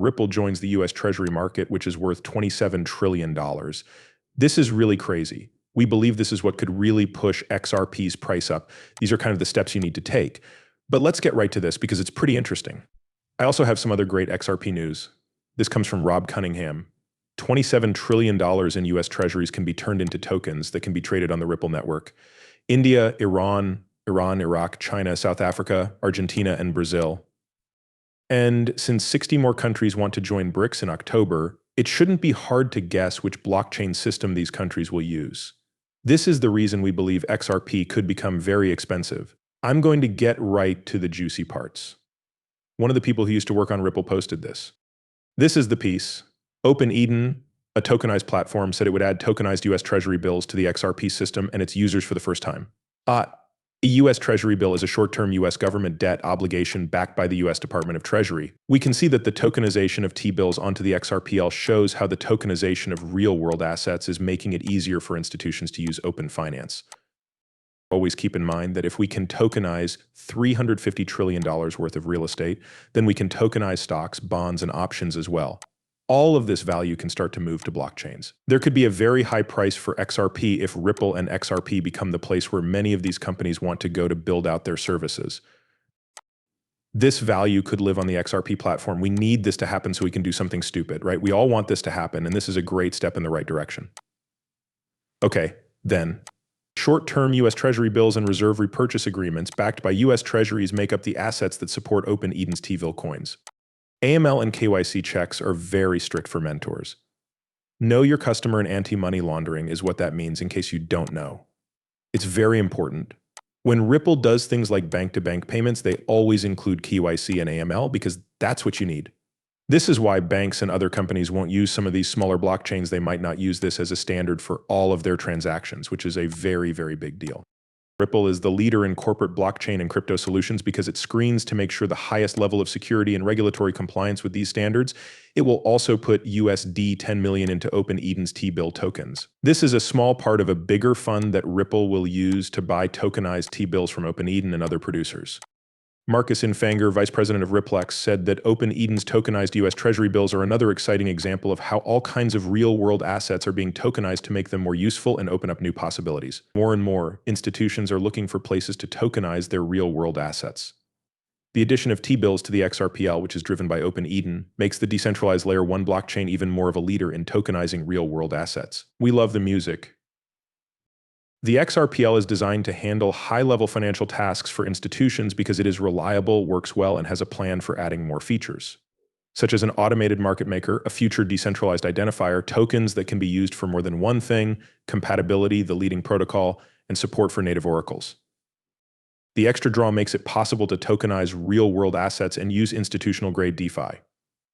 Ripple joins the US Treasury market, which is worth $27 trillion. This is really crazy. We believe this is what could really push XRP's price up. These are kind of the steps you need to take. But let's get right to this because it's pretty interesting. I also have some other great XRP news. This comes from Rob Cunningham. $27 trillion in US Treasuries can be turned into tokens that can be traded on the Ripple network. India, Iran, Iraq, China, South Africa, Argentina, and Brazil. And since 60 more countries want to join BRICS in October, it shouldn't be hard to guess which blockchain system these countries will use. This is the reason we believe XRP could become very expensive. I'm going to get right to the juicy parts. One of the people who used to work on Ripple posted this. This is the piece. OpenEden, a tokenized platform, said it would add tokenized US Treasury bills to the XRP system and its users for the first time. A US Treasury bill is a short-term US government debt obligation backed by the US Department of Treasury. We can see that the tokenization of T-bills onto the XRPL shows how the tokenization of real-world assets is making it easier for institutions to use open finance. Always keep in mind that if we can tokenize $350 trillion worth of real estate, then we can tokenize stocks, bonds, and options as well. All of this value can start to move to blockchains. There could be a very high price for XRP if Ripple and XRP become the place where many of these companies want to go to build out their services. This value could live on the XRP platform. We need this to happen so we can do something stupid, right? We all want this to happen, and this is a great step in the right direction. Okay, then. Short-term US Treasury bills and reserve repurchase agreements backed by US Treasuries make up the assets that support OpenEden's T-bill coins. AML and KYC checks are very strict for mentors. Know your customer and anti-money laundering is what that means in case you don't know. It's very important. When Ripple does things like bank-to-bank payments, they always include KYC and AML because that's what you need. This is why banks and other companies won't use some of these smaller blockchains. They might not use this as a standard for all of their transactions, which is a very, very big deal. Ripple is the leader in corporate blockchain and crypto solutions because it screens to make sure the highest level of security and regulatory compliance with these standards. It will also put USD 10 million into OpenEden's T-bill tokens. This is a small part of a bigger fund that Ripple will use to buy tokenized T-bills from OpenEden and other producers. Marcus Infanger, vice president of Ripplex, said that OpenEden's tokenized US Treasury bills are another exciting example of how all kinds of real-world assets are being tokenized to make them more useful and open up new possibilities. More and more, institutions are looking for places to tokenize their real-world assets. The addition of T-bills to the XRPL, which is driven by OpenEden, makes the decentralized Layer 1 blockchain even more of a leader in tokenizing real-world assets. We love the music. The XRPL is designed to handle high-level financial tasks for institutions because it is reliable, works well, and has a plan for adding more features, such as an automated market maker, a future decentralized identifier, tokens that can be used for more than one thing, compatibility, the leading protocol, and support for native oracles. The extra draw makes it possible to tokenize real-world assets and use institutional-grade DeFi.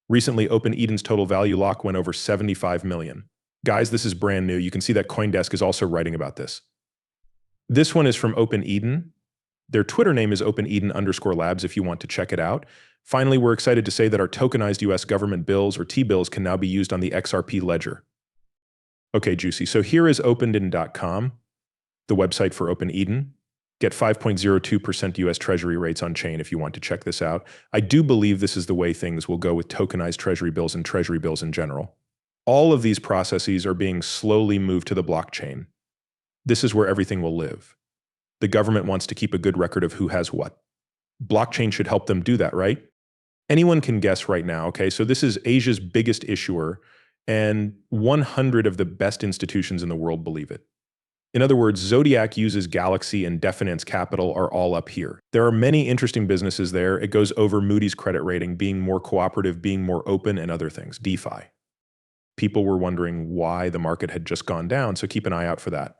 Recently, OpenEden's total value lock went over 75 million. Guys, this is brand new. You can see that CoinDesk is also writing about this. This one is from OpenEden. Their Twitter name is OpenEden_labs if you want to check it out. Finally, we're excited to say that our tokenized US government bills or T-bills can now be used on the XRP ledger. Okay, juicy. So here is openeden.com, the website for OpenEden. Get 5.02% US Treasury rates on chain if you want to check this out. I do believe this is the way things will go with tokenized Treasury bills and Treasury bills in general. All of these processes are being slowly moved to the blockchain. This is where everything will live. The government wants to keep a good record of who has what. Blockchain should help them do that, right? Anyone can guess right now, okay? So this is Asia's biggest issuer, and 100 of the best institutions in the world believe it. In other words, Zodiac uses Galaxy and Definance Capital are all up here. There are many interesting businesses there. It goes over Moody's credit rating, being more cooperative, being more open, and other things, DeFi. People were wondering why the market had just gone down, so keep an eye out for that.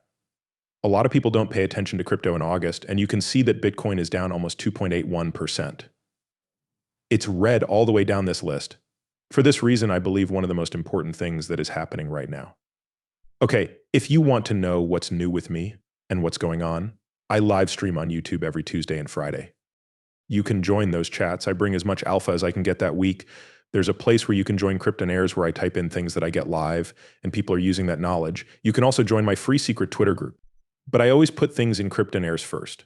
A lot of people don't pay attention to crypto in August, and you can see that Bitcoin is down almost 2.81%. It's red all the way down this list. For this reason, I believe one of the most important things that is happening right now. Okay, if you want to know what's new with me and what's going on, I live stream on YouTube every Tuesday and Friday. You can join those chats. I bring as much alpha as I can get that week. There's a place where you can join Kryptonaires where I type in things that I get live, and people are using that knowledge. You can also join my free secret Twitter group. But I always put things in Kryptonaires first.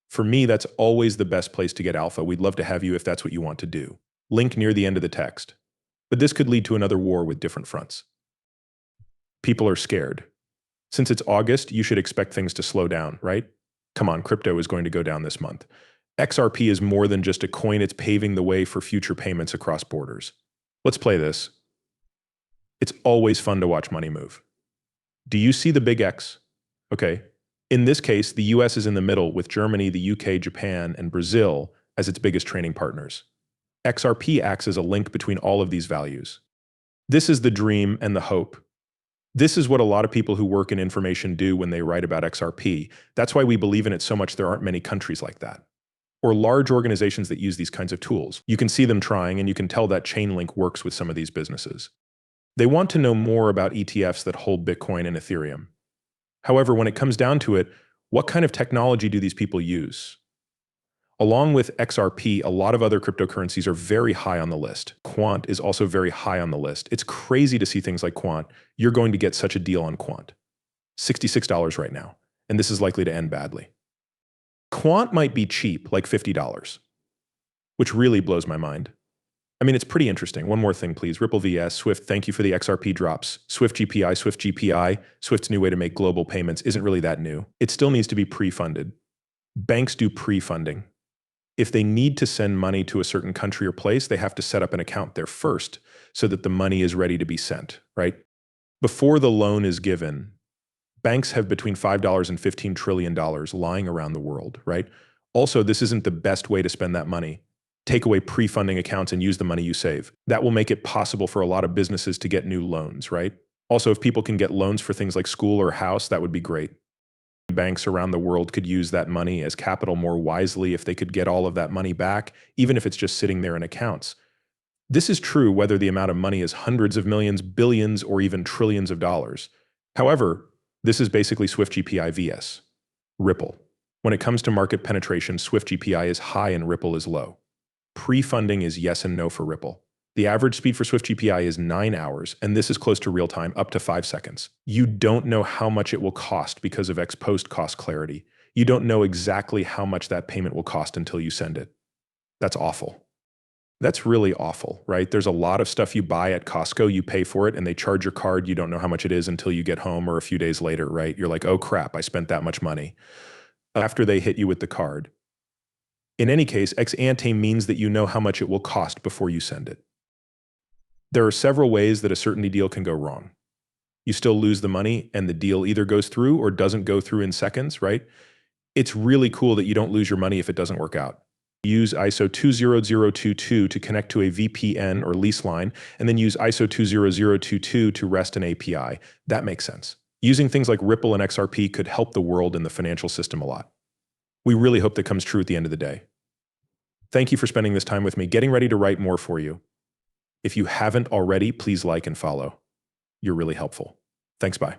For me, that's always the best place to get alpha. We'd love to have you if that's what you want to do. Link near the end of the text. But this could lead to another war with different fronts. People are scared. Since it's August, you should expect things to slow down, right? Come on, crypto is going to go down this month. XRP is more than just a coin, it's paving the way for future payments across borders. Let's play this. It's always fun to watch money move. Do you see the big X? Okay. In this case, the US is in the middle with Germany, the UK, Japan, and Brazil as its biggest trading partners. XRP acts as a link between all of these values. This is the dream and the hope. This is what a lot of people who work in information do when they write about XRP. That's why we believe in it so much there aren't many countries like that. Or large organizations that use these kinds of tools. You can see them trying, and you can tell that Chainlink works with some of these businesses. They want to know more about ETFs that hold Bitcoin and Ethereum. However, when it comes down to it, what kind of technology do these people use? Along with XRP, a lot of other cryptocurrencies are very high on the list. Quant is also very high on the list. It's crazy to see things like Quant. You're going to get such a deal on Quant. $66 right now, and this is likely to end badly. Quant might be cheap, like $50, which really blows my mind. I mean, it's pretty interesting. One more thing, please. Ripple vs. Swift, thank you for the XRP drops. Swift GPI, Swift's new way to make global payments isn't really that new. It still needs to be pre-funded. Banks do pre-funding. If they need to send money to a certain country or place, they have to set up an account there first so that the money is ready to be sent, right? Before the loan is given, banks have between $5 and $15 trillion lying around the world, right? Also, this isn't the best way to spend that money. Take away pre-funding accounts and use the money you save. That will make it possible for a lot of businesses to get new loans, right? Also, if people can get loans for things like school or house, that would be great. Banks around the world could use that money as capital more wisely if they could get all of that money back, even if it's just sitting there in accounts. This is true whether the amount of money is hundreds of millions, billions, or even trillions of dollars. However, this is basically Swift GPI vs. Ripple. When it comes to market penetration, Swift GPI is high and Ripple is low. Pre-funding is yes and no for Ripple. The average speed for Swift GPI is 9 hours, and this is close to real time, up to 5 seconds. You don't know how much it will cost because of ex-post cost clarity. You don't know exactly how much that payment will cost until you send it. That's awful. That's really awful, right? There's a lot of stuff you buy at Costco, you pay for it, and they charge your card. You don't know how much it is until you get home or a few days later, right? You're like, oh crap, I spent that much money. After they hit you with the card. In any case, ex ante means that you know how much it will cost before you send it. There are several ways that a certainty deal can go wrong. You still lose the money and the deal either goes through or doesn't go through in seconds, right? It's really cool that you don't lose your money if it doesn't work out. Use ISO 20022 to connect to a VPN or lease line, and then use ISO 20022 to REST an API. That makes sense. Using things like Ripple and XRP could help the world and the financial system a lot. We really hope that comes true at the end of the day. Thank you for spending this time with me, getting ready to write more for you. If you haven't already, please like and follow. You're really helpful. Thanks, bye.